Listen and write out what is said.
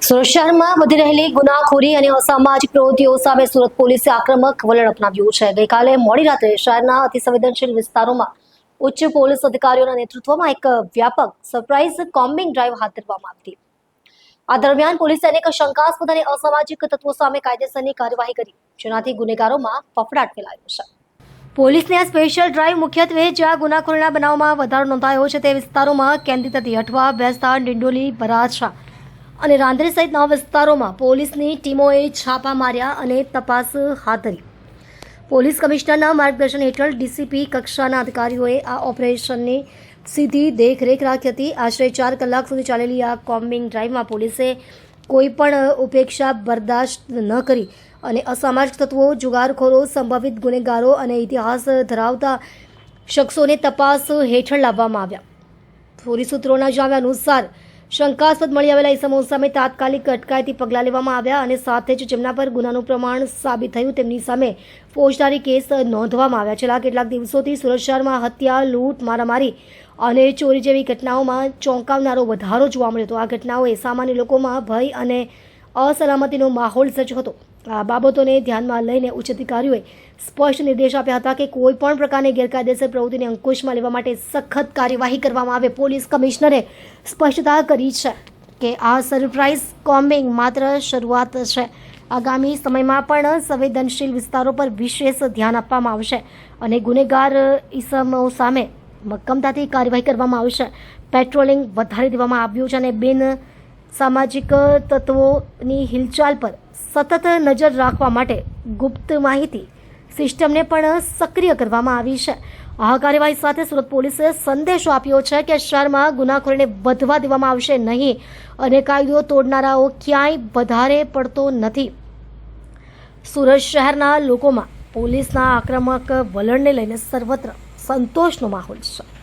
સુરત શહેરમાં વધી રહેલી ગુનાખોરી અને અસામાજિક પ્રવૃત્તિઓ સામે સુરત પોલીસે આક્રમક વલણ અપનાવ્યું છે। ગઈકાલે મોડી રાત્રે શહેરના અતિસંવેદનશીલ વિસ્તારોમાં ઉચ્ચ પોલીસ અધિકારીઓના નેતૃત્વમાં એક વ્યાપક સરપ્રાઇઝ કોમ્બિંગ ડ્રાઈવ હાથ ધરવામાં આવી હતી। આ દરમિયાન પોલીસે અનેક શંકાસ્પદ અને અસામાજિક તત્વો સામે કાયદેસરની કાર્યવાહી કરી, જેનાથી ગુનેગારોમાં ફફડાટ ફેલાયો છે। પોલીસની આ સ્પેશિયલ ડ્રાઈવ મુખ્યત્વે જ્યાં ગુનાખોરીના બનાવમાં વધારો નોંધાયો છે તે વિસ્તારોમાં કેન્દ્રિત હતી। અઠવા, બેસ્તાન, ડિંડોલી, વરાછા અને રાંદેર સહિતના વિસ્તારોમાં પોલીસની ટીમોએ છાપા માર્યા અને તપાસ હાથ ધરી। પોલીસ કમિશનરના માર્ગદર્શન હેઠળ ડીસીપી કક્ષાના અધિકારીઓએ આ ઓપરેશનની સીધી દેખરેખ રાખી હતી। આશરે 4 કલાક સુધી ચાલેલી આ કોમ્બિંગ ડ્રાઈવમાં પોલીસે કોઈ પણ ઉપેક્ષા બરદાસ્ત ન કરી અને અસામાજિક તત્વો, જુગારખોરો, સંભવિત ગુનેગારો અને ઇતિહાસ ધરાવતા શખ્સોને તપાસ હેઠળ લાવવામાં આવ્યા। પોલીસ સૂત્રોના જણાવ્યા અનુસાર શંકાસ્પદ મળી આવેલા ઇસમો સામે તાત્કાલિક અટકાયતી પગલાં લેવામાં આવ્યા અને સાથે જ જેમના પર ગુનાનું પ્રમાણ સાબિત થયું તેમની સામે ફોજદારી કેસ નોંધવામાં આવ્યા। છેલ્લા કેટલાક દિવસોથી સુરત શહેરમાં હત્યા, લૂંટ, મારામારી અને ચોરી જેવી ઘટનાઓમાં ચોંકાવનારો વધારો જોવા મળ્યો હતો। આ ઘટનાઓએ સામાન્ય લોકોમાં ભય અને અસલામતીનો માહોલ સર્જ્યો હતો। આ બાબતોને ધ્યાનમાં લઈને ઉચ્ચ અધિકારીઓએ સ્પષ્ટ નિર્દેશ આપ્યા હતા કે કોઈ પણ પ્રકારની ગેરકાયદેસર પ્રવૃત્તિને અંકુશમાં લેવા માટે સખત કાર્યવાહી કરવામાં આવે। પોલીસ કમિશનરે સ્પષ્ટતા કરી છે કે આ સરપ્રાઇઝ કોમ્બિંગ માત્ર શરૂઆત છે। આગામી સમયમાં પણ સંવેદનશીલ વિસ્તારો પર વિશેષ ધ્યાન આપવામાં આવશે અને ગુનેગાર ઇસમો સામે મક્કમતાથી કાર્યવાહી કરવામાં આવશે। પેટ્રોલિંગ વધારી દેવામાં આવ્યું છે અને બિન સામાજિક તત્વોની હિલચાલ પર સતત નજર રાખવા માટે ગુપ્ત માહિતી સિસ્ટમને પણ સક્રિય કરવામાં આવી છે। આ કાર્યવાહી સાથે સુરત પોલીસે સંદેશો આપ્યો છે કે શહેરમાં ગુનાખોરીને વધવા દેવામાં આવશે નહીં અને કાયદો તોડનારાઓ ક્યાંય વધારે પડતો નથી। સુરત શહેરના લોકોમાં પોલીસના આક્રમક વલણને લઈને સર્વત્ર સંતોષનો માહોલ છે।